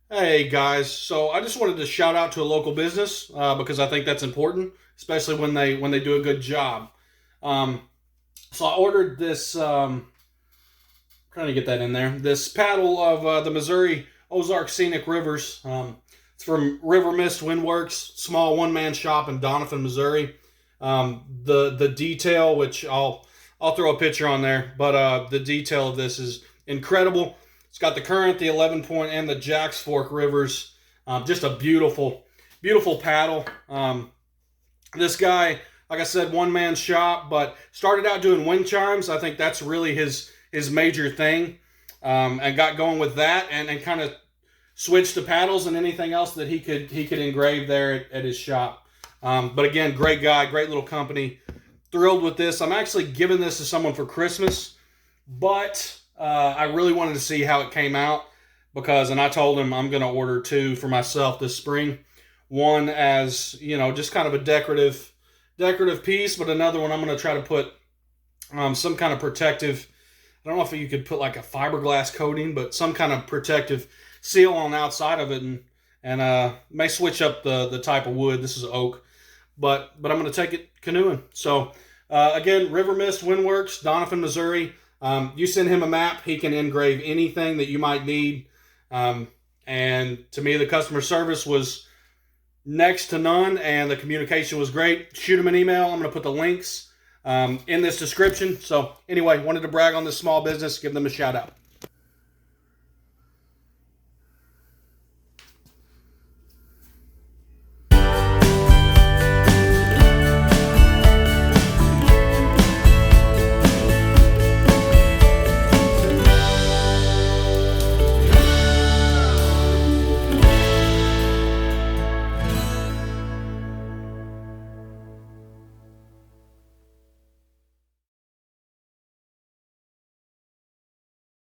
Hey guys, so I just wanted to shout out to a local business because I think that's important, especially when they do a good job. Um, so I ordered this. Trying to get that in there. This paddle of the Missouri Ozarks Scenic Rivers. It's from River Mist Windworks, small one man shop in Doniphan, Missouri. The detail, which I'll throw a picture on there, but the detail of this is incredible. It's got the current, the 11 point, and the Jacks Fork rivers. Just a beautiful paddle. This guy, like I said, one man shop, but started out doing wind chimes. I think that's really his major thing, and got going with that, and kind of switched to paddles and anything else that he could engrave there at his shop. But again, great guy, great little company. Thrilled with this. I'm actually giving this to someone for Christmas, but I really wanted to see how it came out and I told him I'm going to order two for myself this spring. One as, just kind of a decorative piece, but another one I'm going to try to put some kind of protective. I don't know if you could put like a fiberglass coating, but some kind of protective seal on the outside of it, and may switch up the type of wood. This is oak, but I'm going to take it canoeing. So again, River Mist Windworks, Doniphan, Missouri. You send him a map, he can engrave anything that you might need. And to me, the customer service was next to none, and the communication was great. Shoot him an email. I'm going to put the links in this description. So anyway, wanted to brag on this small business, give them a shout out.